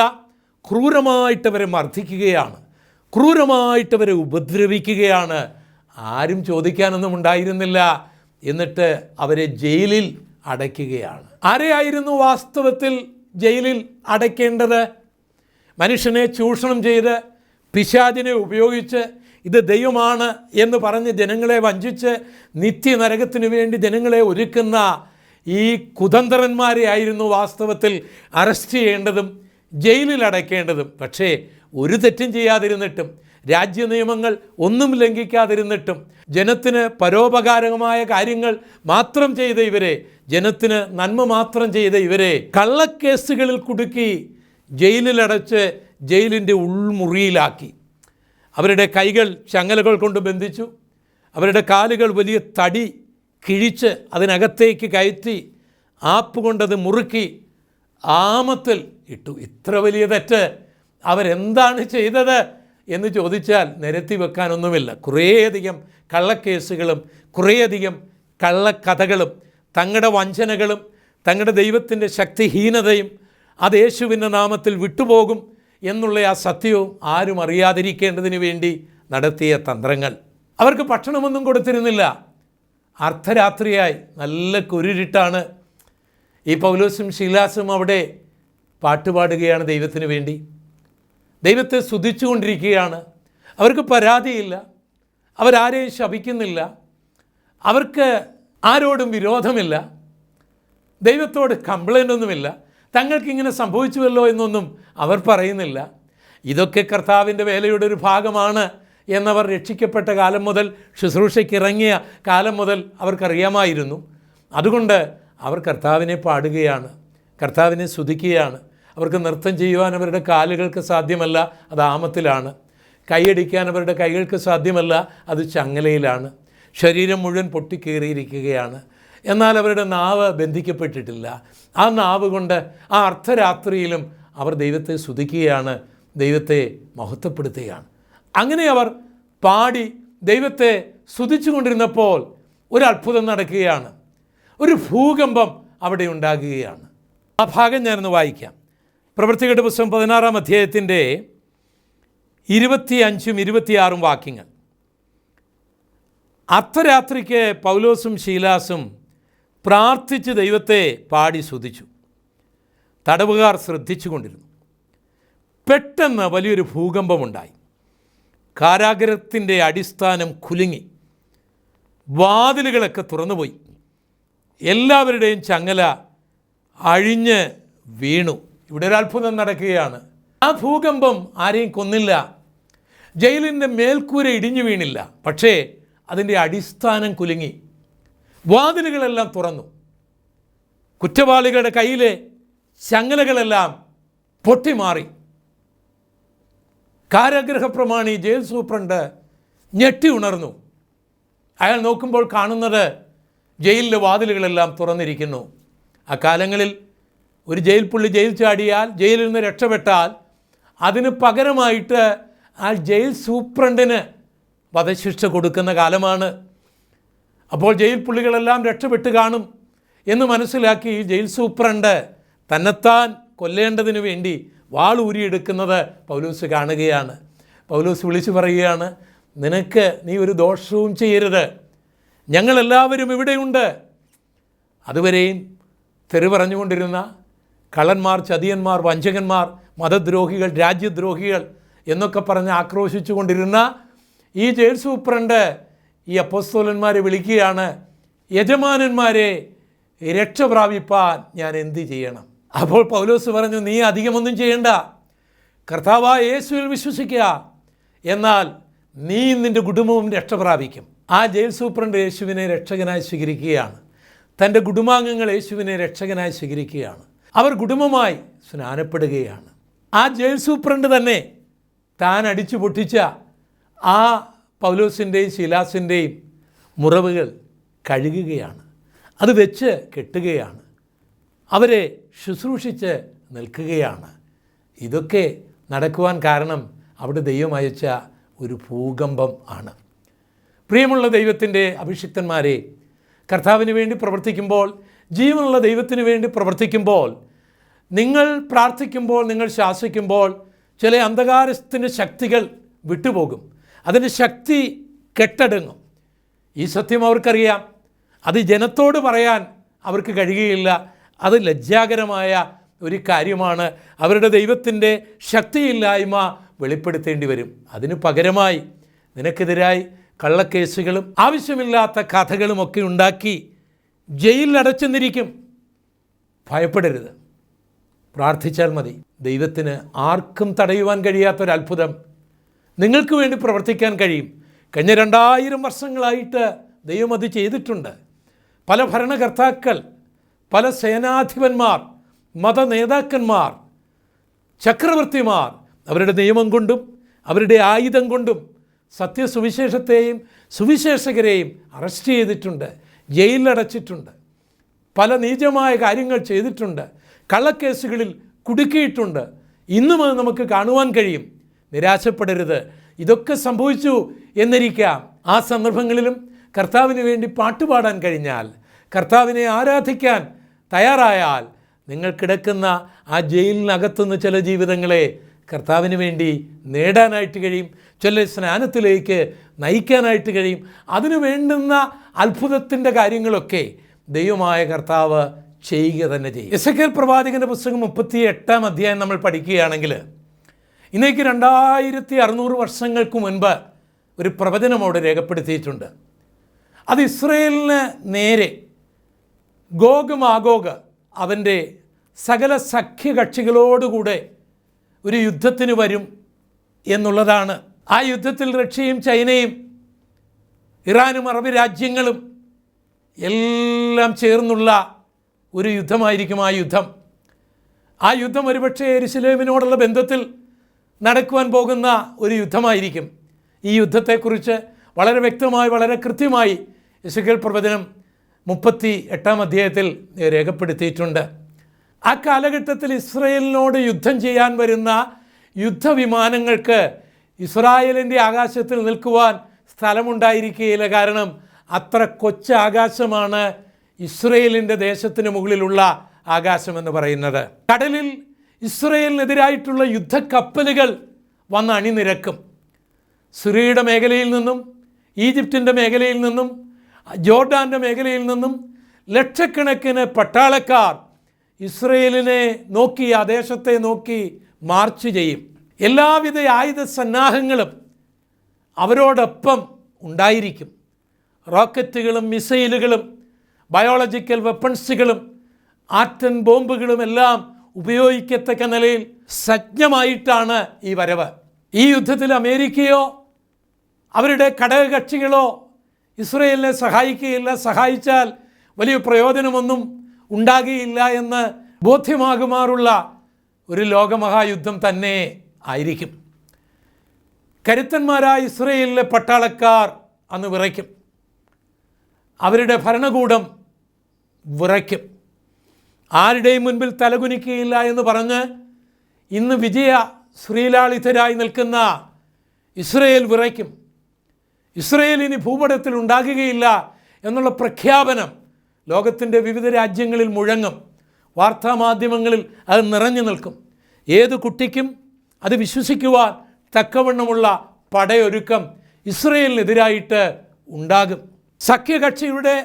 ക്രൂരമായിട്ട് അവരെ മർദ്ദിക്കുകയാണ്. ക്രൂരമായിട്ട് അവരെ ഉപദ്രവിക്കുകയാണ്. ആരും ചോദിക്കാനൊന്നും ഉണ്ടായിരുന്നില്ല. എന്നിട്ട് അവരെ ജയിലിൽ അടയ്ക്കുകയാണ്. ആരെയായിരുന്നു വാസ്തവത്തിൽ ജയിലിൽ അടയ്ക്കേണ്ടത്? മനുഷ്യനെ ചൂഷണം ചെയ്ത് പിശാചിനെ ഉപയോഗിച്ച് ഇത് ദൈവമാണ് എന്ന് പറഞ്ഞ് ജനങ്ങളെ വഞ്ചിച്ച് നിത്യനരകത്തിന് വേണ്ടി ജനങ്ങളെ ഒരുക്കുന്ന ഈ കുതന്ത്രന്മാരെ ആയിരുന്നു വാസ്തവത്തിൽ അറസ്റ്റ് ചെയ്യേണ്ടതും ജയിലിൽ അടയ്ക്കേണ്ടതും. പക്ഷേ ഒരു തെറ്റും ചെയ്യാതിരുന്നിട്ടും രാജ്യ നിയമങ്ങൾ ഒന്നും ലംഘിക്കാതിരുന്നിട്ടും ജനത്തിന് പരോപകാരമായ കാര്യങ്ങൾ മാത്രം ചെയ്ത ഇവരെ, ജനത്തിന് നന്മ മാത്രം ചെയ്ത ഇവരെ കള്ളക്കേസുകളിൽ കുടുക്കി ജയിലിലടച്ച് ജയിലിൻ്റെ ഉൾമുറിയിലാക്കി. അവരുടെ കൈകൾ ചങ്ങലകൾ കൊണ്ട് ബന്ധിച്ചു, അവരുടെ കാലുകൾ വലിയ തടി കിഴിച്ച് അതിനകത്തേക്ക് കയറ്റി ആപ്പ് കൊണ്ടത് മുറുക്കി ആമത്തിൽ ഇട്ടു. ഇത്ര വലിയ തെറ്റ് അവരെന്താണ് ചെയ്തത് എന്ന് ചോദിച്ചാൽ നിരത്തി വെക്കാനൊന്നുമില്ല. കുറേയധികം കള്ളക്കേസുകളും കുറേയധികം കള്ളക്കഥകളും തങ്ങളുടെ വഞ്ചനകളും തങ്ങളുടെ ദൈവത്തിൻ്റെ ശക്തിഹീനതയും അത് യേശുവിൻ്റെ നാമത്തിൽ വിട്ടുപോകും എന്നുള്ള ആ സത്യവും ആരും അറിയാതിരിക്കേണ്ടതിന് വേണ്ടി നടത്തിയ തന്ത്രങ്ങൾ. അവർക്ക് ഭക്ഷണമൊന്നും കൊടുത്തിരുന്നില്ല. അർദ്ധരാത്രിയായി നല്ല കുരുരിട്ടാണ്. ഈ പൗലോസും ശീലാസും അവിടെ പാട്ടുപാടുകയാണ് ദൈവത്തിന് വേണ്ടി. ദൈവത്തെ സ്തുതിച്ചുകൊണ്ടിരിക്കുകയാണ്. അവർക്ക് പരാതിയില്ല, അവരാരെയും ശപിക്കുന്നില്ല, അവർക്ക് ആരോടും വിരോധമില്ല, ദൈവത്തോട് കംപ്ലൈൻ്റ് ഒന്നുമില്ല. തങ്ങൾക്കിങ്ങനെ സംഭവിച്ചുവല്ലോ എന്നൊന്നും അവർ പറയുന്നില്ല. ഇതൊക്കെ കർത്താവിൻ്റെ വേലയുടെ ഒരു ഭാഗമാണ് എന്നവർ രക്ഷിക്കപ്പെട്ട കാലം മുതൽ, ശുശ്രൂഷയ്ക്ക് ഇറങ്ങിയ കാലം മുതൽ അവർക്കറിയാമായിരുന്നു. അതുകൊണ്ട് അവർ കർത്താവിനെ പാടുകയാണ്, കർത്താവിനെ സ്തുതിക്കുകയാണ്. അവർക്ക് നൃത്തം ചെയ്യുവാൻ അവരുടെ കാലുകൾക്ക് സാധ്യമല്ല, അത് ആമത്തിലാണ്. കൈയടിക്കാൻ അവരുടെ കൈകൾക്ക് സാധ്യമല്ല, അത് ചങ്ങലയിലാണ്. ശരീരം മുഴുവൻ പൊട്ടിക്കേറിയിരിക്കുകയാണ്. എന്നാൽ അവരുടെ നാവ് ബന്ധിക്കപ്പെട്ടിട്ടില്ല. ആ നാവ് കൊണ്ട് ആ അർദ്ധരാത്രിയിലും അവർ ദൈവത്തെ സ്തുതിക്കുകയാണ്, ദൈവത്തെ മഹത്വപ്പെടുത്തുകയാണ്. അങ്ങനെ അവർ പാടി ദൈവത്തെ സ്തുതിച്ചു കൊണ്ടിരുന്നപ്പോൾ ഒരു അത്ഭുതം നടക്കുകയാണ്. ഒരു ഭൂകമ്പം അവിടെ ഉണ്ടാകുകയാണ്. ആ ഭാഗം ഞാനൊന്ന് വായിക്കാം. പ്രവൃത്തികളുടെ പുസ്തകം 16-ാം അധ്യായത്തിൻ്റെ 25ഉം 26ഉം വാക്യങ്ങൾ. അർദ്ധരാത്രിക്ക് പൗലോസും ശീലാസും പ്രാർത്ഥിച്ച് ദൈവത്തെ പാടി സ്തുതിച്ചു. തടവുകാർ ശ്രദ്ധിച്ചു കൊണ്ടിരുന്നു. പെട്ടെന്ന് വലിയൊരു ഭൂകമ്പമുണ്ടായി. കാരാഗൃഹത്തിൻ്റെ അടിസ്ഥാനം കുലുങ്ങി, വാതിലുകളൊക്കെ തുറന്നുപോയി, എല്ലാവരുടെയും ചങ്ങല അഴിഞ്ഞ് വീണു. ഇവിടെ ഒരു അത്ഭുതം നടക്കുകയാണ്. ആ ഭൂകമ്പം ആരെയും കൊന്നില്ല, ജയിലിൻ്റെ മേൽക്കൂര ഇടിഞ്ഞു വീണില്ല, പക്ഷേ അതിൻ്റെ അടിസ്ഥാനം കുലുങ്ങി, വാതിലുകളെല്ലാം തുറന്നു, കുറ്റവാളികളുടെ കയ്യിലെ ചങ്ങലകളെല്ലാം പൊട്ടിമാറി. കാരാഗൃഹ പ്രമാണി ജയിൽ സൂപ്രണ്ട് ഞെട്ടി ഉണർന്നു. അയാൾ നോക്കുമ്പോൾ കാണുന്നത് ജയിലിലെ വാതിലുകളെല്ലാം തുറന്നിരിക്കുന്നു. ആ കാലങ്ങളിൽ ഒരു ജയിൽ പുള്ളി ജയിൽ ചാടിയാൽ, ജയിലിൽ നിന്ന് രക്ഷപ്പെട്ടാൽ അതിന് പകരമായിട്ട് ആ ജയിൽ സൂപ്രണ്ടിന് വധശിക്ഷ കൊടുക്കുന്ന കാലമാണ്. അപ്പോൾ ജയിൽ പുള്ളികളെല്ലാം രക്ഷപ്പെട്ട് കാണും എന്ന് മനസ്സിലാക്കി ജയിൽ സൂപ്രണ്ട് തന്നെത്താൻ കൊല്ലേണ്ടതിന് വേണ്ടി വാൾ ഊരിയെടുക്കുന്നത് പൗലോസ് കാണുകയാണ്. പൗലോസ് വിളിച്ചു പറയുകയാണ്, നീ ഒരു ദോഷവും ചെയ്യരുത്, ഞങ്ങളെല്ലാവരും ഇവിടെയുണ്ട്. അതുവരെയും തെറി പറഞ്ഞുകൊണ്ടിരുന്ന കള്ളന്മാർ, ചതിയന്മാർ, വഞ്ചകന്മാർ, മതദ്രോഹികൾ, രാജ്യദ്രോഹികൾ എന്നൊക്കെ പറഞ്ഞ് ആക്രോശിച്ചു കൊണ്ടിരുന്ന ഈ ജയിൽ സൂപ്രണ്ട് ഈ അപ്പോസ്തലന്മാരെ വിളിക്കുകയാണ്, യജമാനന്മാരെ, രക്ഷ പ്രാപിപ്പാൻ ഞാൻ എന്ത് ചെയ്യണം? അപ്പോൾ പൗലോസ് പറഞ്ഞു, നീ അധികമൊന്നും ചെയ്യണ്ട, കർത്താവായ യേശുവിൽ വിശ്വസിക്കുക, എന്നാൽ നീ നിൻ്റെ കുടുംബവും രക്ഷ പ്രാപിക്കും. ആ ജയിൽ സൂപ്രണ്ട് യേശുവിനെ രക്ഷകനായി സ്വീകരിക്കുകയാണ്. തൻ്റെ കുടുംബാംഗങ്ങൾ യേശുവിനെ രക്ഷകനായി സ്വീകരിക്കുകയാണ്. അവർ കുടുംബമായി സ്നാനപ്പെടുകയാണ്. ആ ജയിൽ സൂപ്രണ്ട് തന്നെ താൻ അടിച്ചു പൊട്ടിച്ച ആ പൗലോസിൻ്റെയും ശീലാസിൻ്റെയും മുറിവുകൾ കഴുകുകയാണ്, അത് വെച്ച് കെട്ടുകയാണ്, അവരെ ശുശ്രൂഷിച്ച് നിൽക്കുകയാണ്. ഇതൊക്കെ നടക്കുവാൻ കാരണം അവിടെ ദൈവം അയച്ച ഒരു ഭൂകമ്പം ആണ്. പ്രിയമുള്ള ദൈവത്തിൻ്റെ അഭിഷിക്തന്മാരെ, കർത്താവിന് വേണ്ടി പ്രവർത്തിക്കുമ്പോൾ, ജീവനുള്ള ദൈവത്തിന് വേണ്ടി പ്രവർത്തിക്കുമ്പോൾ, നിങ്ങൾ പ്രാർത്ഥിക്കുമ്പോൾ, നിങ്ങൾ ശാസിക്കുമ്പോൾ ചില അന്ധകാരത്തിൻ്റെ ശക്തികൾ വിട്ടുപോകും, അതിൻ്റെ ശക്തി കെട്ടടങ്ങും. ഈ സത്യം അവർക്കറിയാം. അത് ജനത്തോട് പറയാൻ അവർക്ക് കഴിയുകയില്ല. അത് ലജ്ജാകരമായ ഒരു കാര്യമാണ്. അവരുടെ ദൈവത്തിൻ്റെ ശക്തിയില്ലായ്മ വെളിപ്പെടുത്തേണ്ടി വരും. അതിന് പകരമായി നിനക്കെതിരായി കള്ളക്കേസുകളും ആവശ്യമില്ലാത്ത കഥകളുമൊക്കെ ഉണ്ടാക്കി ജയിലിലടച്ചെന്നിരിക്കും. ഭയപ്പെടരുത്, പ്രാർത്ഥിച്ചാൽ മതി. ദൈവത്തിന് ആർക്കും തടയുവാൻ കഴിയാത്തൊരത്ഭുതം നിങ്ങൾക്ക് വേണ്ടി പ്രവർത്തിക്കാൻ കഴിയും. കഴിഞ്ഞ 2000 വർഷങ്ങളായിട്ട് ദൈവം അത് ചെയ്തിട്ടുണ്ട്. പല ഭരണകർത്താക്കൾ, പല സേനാധിപന്മാർ, മതനേതാക്കന്മാർ, ചക്രവർത്തിമാർ അവരുടെ നിയമം കൊണ്ടും അവരുടെ ആയുധം കൊണ്ടും സത്യസുവിശേഷത്തെയും സുവിശേഷകരെയും അറസ്റ്റ് ചെയ്തിട്ടുണ്ട്, ജയിലിലടച്ചിട്ടുണ്ട്, പല നീചമായ കാര്യങ്ങൾ ചെയ്തിട്ടുണ്ട്, കള്ളക്കേസുകളിൽ കുടുക്കിയിട്ടുണ്ട്. ഇന്നും അത് നമുക്ക് കാണുവാൻ കഴിയും. നിരാശപ്പെടരുത്. ഇതൊക്കെ സംഭവിച്ചു എന്നിരിക്കാം. ആ സന്ദർഭങ്ങളിലും കർത്താവിന് വേണ്ടി പാട്ടുപാടാൻ കഴിഞ്ഞാൽ, കർത്താവിനെ ആരാധിക്കാൻ തയ്യാറായാൽ, നിങ്ങൾ കിടക്കുന്ന ആ ജയിലിനകത്തുനിന്ന് ചില ജീവിതങ്ങളെ കർത്താവിന് വേണ്ടി നേടാനായിട്ട് കഴിയും. ചില സ്നാനത്തിലേക്ക് നയിക്കാനായിട്ട് കഴിയും. അതിനു വേണ്ടുന്ന അത്ഭുതത്തിൻ്റെ കാര്യങ്ങളൊക്കെ ദൈവമായ കർത്താവ് ചെയ്യുക തന്നെ ചെയ്യും. എസെക്കിയേൽ പ്രവാചകൻ്റെ പുസ്തകം 38-ാം അധ്യായം നമ്മൾ പഠിക്കുകയാണെങ്കിൽ, ഇന്നേക്ക് 2600 വർഷങ്ങൾക്ക് മുൻപ് ഒരു പ്രവചനം അവിടെ രേഖപ്പെടുത്തിയിട്ടുണ്ട്. അത് ഇസ്രയേലിന് നേരെ ഗോഗ് മാഗോഗ് അവൻ്റെ സകല സഖ്യകക്ഷികളോടുകൂടെ ഒരു യുദ്ധത്തിന് വരും എന്നുള്ളതാണ്. ആ യുദ്ധത്തിൽ റഷ്യയും ചൈനയും ഇറാനും അറബ് രാജ്യങ്ങളും എല്ലാം ചേർന്നുള്ള ഒരു യുദ്ധമായിരിക്കും ആ യുദ്ധം. ആ യുദ്ധം ഒരുപക്ഷെ യെരുശലേമിനോടുള്ള ബന്ധത്തിൽ നടക്കുവാൻ പോകുന്ന ഒരു യുദ്ധമായിരിക്കും. ഈ യുദ്ധത്തെക്കുറിച്ച് വളരെ വ്യക്തമായി, വളരെ കൃത്യമായി എസെക്കിയേൽ പ്രവചനം 38-ാം അധ്യായത്തിൽ രേഖപ്പെടുത്തിയിട്ടുണ്ട്. ആ കാലഘട്ടത്തിൽ ഇസ്രയേലിനോട് യുദ്ധം ചെയ്യാൻ വരുന്ന യുദ്ധവിമാനങ്ങൾക്ക് ഇസ്രായേലിൻ്റെ ആകാശത്തിൽ നിൽക്കുവാൻ സ്ഥലമുണ്ടായിരിക്കുകയില്ല. കാരണം അത്ര കൊച്ച ആകാശമാണ് ഇസ്രയേലിൻ്റെ ദേശത്തിന് മുകളിലുള്ള ആകാശമെന്ന് പറയുന്നത്. കടലിൽ ഇസ്രയേലിനെതിരായിട്ടുള്ള യുദ്ധക്കപ്പലുകൾ വന്ന് അണിനിരക്കും. സിറിയയുടെ മേഖലയിൽ നിന്നും, ഈജിപ്തിൻ്റെ മേഖലയിൽ നിന്നും, ജോർഡാൻ്റെ മേഖലയിൽ നിന്നും ലക്ഷക്കണക്കിന് പട്ടാളക്കാർ ഇസ്രയേലിനെ നോക്കി, ആ ദേശത്തെ നോക്കി മാർച്ച് ചെയ്യും. എല്ലാവിധ ആയുധ സന്നാഹങ്ങളും അവരോടൊപ്പം ഉണ്ടായിരിക്കും. റോക്കറ്റുകളും മിസൈലുകളും ബയോളജിക്കൽ വെപ്പൺസുകളും ആറ്റൻ ബോംബുകളും എല്ലാം ഉപയോഗിക്കത്തക്ക നിലയിൽ സജ്ജമായിട്ടാണ് ഈ വരവ്. ഈ യുദ്ധത്തിൽ അമേരിക്കയോ അവരുടെ ഘടകകക്ഷികളോ ഇസ്രയേലിനെ സഹായിക്കുകയില്ല. സഹായിച്ചാൽ വലിയ പ്രയോജനമൊന്നും ഉണ്ടാകുകയില്ല എന്ന് ബോധ്യമാകുമാറുള്ള ഒരു ലോകമഹായുദ്ധം തന്നെ ആയിരിക്കും. കരുത്തന്മാരായ ഇസ്രയേലിലെ പട്ടാളക്കാർ അന്ന് വിറയ്ക്കും. അവരുടെ ഭരണകൂടം വിറയ്ക്കും. ആരുടെയും മുൻപിൽ തലകുനിക്കുകയില്ല എന്ന് പറഞ്ഞ് ഇന്ന് വിജയ ശ്രീലാളിതരായി നിൽക്കുന്ന ഇസ്രയേൽ വിറയ്ക്കും. ഇസ്രയേൽ ഇനി ഭൂപടത്തിൽ ഉണ്ടാകുകയില്ല എന്നുള്ള പ്രഖ്യാപനം ലോകത്തിൻ്റെ വിവിധ രാജ്യങ്ങളിൽ മുഴങ്ങും. വാർത്താമാധ്യമങ്ങളിൽ അത് നിറഞ്ഞു നിൽക്കും. ഏത് കുട്ടിക്കും അത് വിശ്വസിക്കുവാൻ തക്കവണ്ണമുള്ള പടയൊരുക്കം ഇസ്രയേലിനെതിരായിട്ട് ഉണ്ടാകും. സഖ്യകക്ഷിയുടെ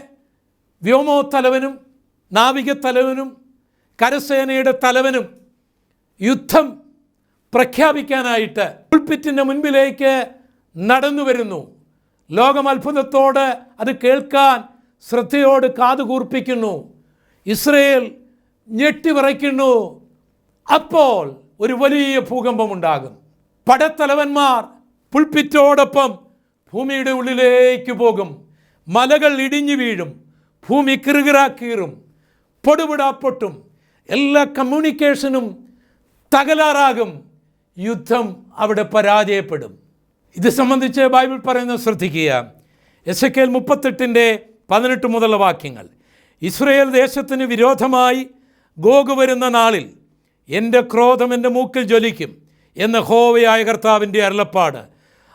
വ്യോമോത്തലവനും നാവികത്തലവനും കരസേനയുടെ തലവനും യുദ്ധം പ്രഖ്യാപിക്കാനായിട്ട് പുൽപ്പിറ്റിൻ്റെ മുൻപിലേക്ക് നടന്നു വരുന്നു. ലോകം അത്ഭുതത്തോട് അത് കേൾക്കാൻ ശ്രദ്ധയോട് കാതുകൂർപ്പിക്കുന്നു. ഇസ്രയേൽ ഞെട്ടിവിറയ്ക്കുന്നു. അപ്പോൾ ഒരു വലിയ ഭൂകമ്പമുണ്ടാകും. പടത്തലവന്മാർ പുൽപ്പിറ്റോടൊപ്പം ഭൂമിയുടെ ഉള്ളിലേക്ക് പോകും. മലകൾ ഇടിഞ്ഞു വീഴും. ഭൂമി കിറുകിറാക്കീറും. പൊടുപൊടാപ്പൊട്ടും. എല്ലാ കമ്മ്യൂണിക്കേഷനും തകരാറാകും. യുദ്ധം അവിടെ പരാജയപ്പെടും. ഇത് സംബന്ധിച്ച് ബൈബിൾ പറയുന്നത് ശ്രദ്ധിക്കുക. എസെക്കിയേൽ 38-18 മുതലുള്ള വാക്യങ്ങൾ. ഇസ്രയേൽ ദേശത്തിന് വിരോധമായി ഗോഗ് വരുന്ന നാളിൽ എൻ്റെ ക്രോധം എൻ്റെ മൂക്കിൽ ജ്വലിക്കും എന്ന് യഹോവയായ കർത്താവിൻ്റെ അരുളപ്പാട്.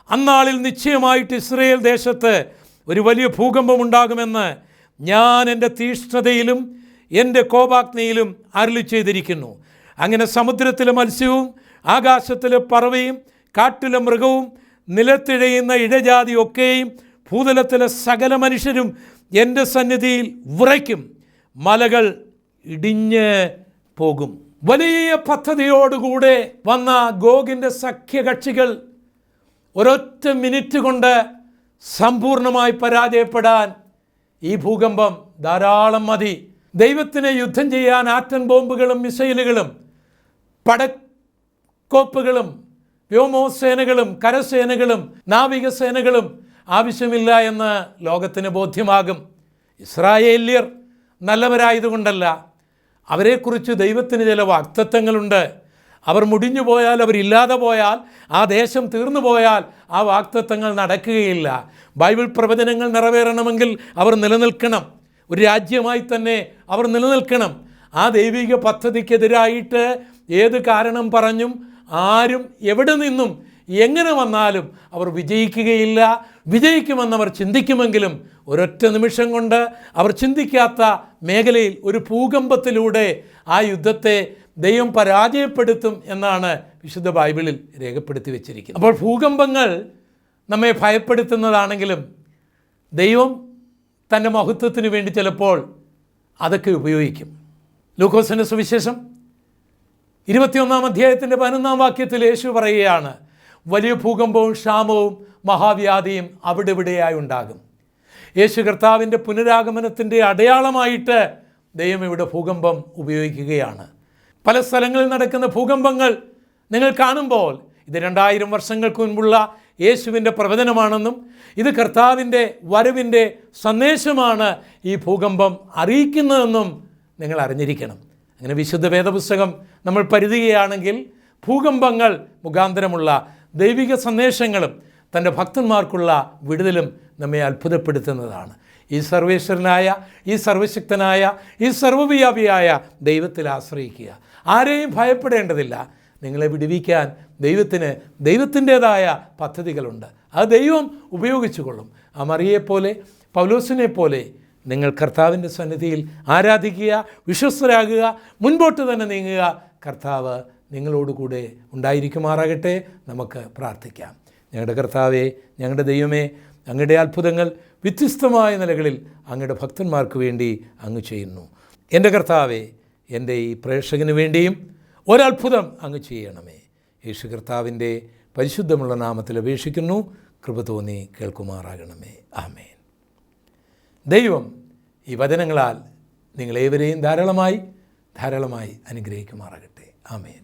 അന്നാളിൽ നിശ്ചയമായിട്ട് ഇസ്രയേൽ ദേശത്ത് ഒരു വലിയ ഭൂകമ്പമുണ്ടാകുമെന്ന് ഞാൻ എൻ്റെ തീഷ്ണതയിലും എൻ്റെ കോപാഗ്നിയിലും അരുളി ചെയ്തിരിക്കുന്നു. അങ്ങനെ സമുദ്രത്തിലെ മത്സ്യവും ആകാശത്തിലെ പറവയും കാട്ടിലെ മൃഗവും നിലത്തിഴയുന്ന ഇഴജാതി ഒക്കെയും ഭൂതലത്തിലെ സകല മനുഷ്യരും എൻ്റെ സന്നിധിയിൽ വിറയ്ക്കും. മലകൾ ഇടിഞ്ഞ് പോകും. വലിയ പദ്ധതിയോടുകൂടെ വന്ന ഗോഗിൻ്റെ സഖ്യകക്ഷികൾ ഒരൊറ്റ മിനിറ്റ് കൊണ്ട് സമ്പൂർണമായി പരാജയപ്പെടാൻ ഈ ഭൂകമ്പം ധാരാളം മതി. ദൈവത്തിന് യുദ്ധം ചെയ്യാൻ ആറ്റം ബോംബുകളും മിസൈലുകളും പടക്കോപ്പുകളും വ്യോമസേനകളും കരസേനകളും നാവികസേനകളും ആവശ്യമില്ല എന്ന് ലോകത്തിന് ബോധ്യമാകും. ഇസ്രായേല്യർ നല്ലവരായതുകൊണ്ടല്ല, അവരെക്കുറിച്ച് ദൈവത്തിന് ചില വാഗ്ദത്തങ്ങളുണ്ട്. അവർ മുടിഞ്ഞു പോയാൽ, അവരില്ലാതെ പോയാൽ, ആ ദേശം തീർന്നു പോയാൽ ആ വാഗ്ദത്തങ്ങൾ നടക്കുകയില്ല. ബൈബിൾ പ്രവചനങ്ങൾ നിറവേറണമെങ്കിൽ അവർ നിലനിൽക്കണം. ഒരു രാജ്യമായി തന്നെ അവർ നിലനിൽക്കണം. ആ ദൈവിക പദ്ധതിക്കെതിരായിട്ട് ഏത് കാരണം പറഞ്ഞും ആരും എവിടെ നിന്നും എങ്ങനെ വന്നാലും അവർ വിജയിക്കുകയില്ല. വിജയിക്കുമെന്നവർ ചിന്തിക്കുമെങ്കിലും ഒരൊറ്റ നിമിഷം കൊണ്ട് അവർ ചിന്തിക്കാത്ത മേഖലയിൽ ഒരു ഭൂകമ്പത്തിലൂടെ ആ യുദ്ധത്തെ ദൈവം പരാജയപ്പെടുത്തും എന്നാണ് വിശുദ്ധ ബൈബിളിൽ രേഖപ്പെടുത്തി വച്ചിരിക്കുന്നത്. അപ്പോൾ ഭൂകമ്പങ്ങൾ നമ്മെ ഭയപ്പെടുത്തുന്നതാണെങ്കിലും ദൈവം തൻ്റെ മഹത്വത്തിന് വേണ്ടി ചിലപ്പോൾ അതൊക്കെ ഉപയോഗിക്കും. ലൂക്കോസിൻ്റെ സുവിശേഷം 21-ാം അധ്യായത്തിൻ്റെ 11-ാം വാക്യത്തിൽ യേശു പറയുകയാണ്, വലിയ ഭൂകമ്പവും ക്ഷാമവും മഹാവ്യാധിയും അവിടെ ഇവിടെയായി ഉണ്ടാകും. യേശു കർത്താവിൻ്റെ പുനരാഗമനത്തിൻ്റെ അടയാളമായിട്ട് ദൈവം ഇവിടെ ഭൂകമ്പം ഉപയോഗിക്കുകയാണ്. പല സ്ഥലങ്ങളിൽ നടക്കുന്ന ഭൂകമ്പങ്ങൾ നിങ്ങൾ കാണുമ്പോൾ ഇത് 2000 വർഷങ്ങൾക്ക് മുൻപുള്ള യേശുവിൻ്റെ പ്രവചനമാണെന്നും ഇത് കർത്താവിൻ്റെ വരവിൻ്റെ സന്ദേശമാണ് ഈ ഭൂകമ്പം അറിയിക്കുന്നതെന്നും നിങ്ങൾ അറിഞ്ഞിരിക്കണം. അങ്ങനെ വിശുദ്ധ വേദപുസ്തകം നമ്മൾ പരിധിക്കുകയാണെങ്കിൽ ഭൂകമ്പങ്ങൾ മുഖാന്തരമുള്ള ദൈവിക സന്ദേശങ്ങളും തൻ്റെ ഭക്തന്മാർക്കുള്ള വിടുതലും നമ്മെ അത്ഭുതപ്പെടുത്തുന്നതാണ്. ഈ സർവേശ്വരനായ, ഈ സർവശക്തനായ, ഈ സർവ്വവ്യാപിയായ ദൈവത്തിൽ ആശ്രയിക്കുക. ആരെയും ഭയപ്പെടേണ്ടതില്ല. നിങ്ങളെ വിടുവിക്കാൻ ദൈവത്തിന് ദൈവത്തിൻ്റേതായ പദ്ധതികളുണ്ട്. അത് ദൈവം ഉപയോഗിച്ചു കൊള്ളും. ആ മറിയെപ്പോലെ, പൗലോസിനെ പോലെ നിങ്ങൾ കർത്താവിൻ്റെ സന്നിധിയിൽ ആരാധിക്കുക, വിശ്വസ്തരാകുക, മുൻപോട്ട് തന്നെ നീങ്ങുക. കർത്താവ് നിങ്ങളോടുകൂടെ ഉണ്ടായിരിക്കുമാറാകട്ടെ. നമുക്ക് പ്രാർത്ഥിക്കാം. ഞങ്ങളുടെ കർത്താവേ, ഞങ്ങളുടെ ദൈവമേ, അങ്ങയുടെ അത്ഭുതങ്ങൾ വ്യത്യസ്തമായ നിലകളിൽ അങ്ങയുടെ ഭക്തന്മാർക്ക് വേണ്ടി അങ്ങ് ചെയ്യുന്നു. എൻ്റെ കർത്താവേ, എൻ്റെ ഈ പ്രേക്ഷകന് വേണ്ടിയും ഒരത്ഭുതം അങ്ങ് ചെയ്യണമേ. യേശു കർത്താവിൻ്റെ പരിശുദ്ധമുള്ള നാമത്തിൽ അപേക്ഷിക്കുന്നു. കൃപ തോന്നി കേൾക്കുമാറാകണമേ. ആമേൻ. ദൈവം ഈ വചനങ്ങളാൽ നിങ്ങളേവരെയും ധാരാളമായി അനുഗ്രഹിക്കുമാറാകട്ടെ. ആമേൻ.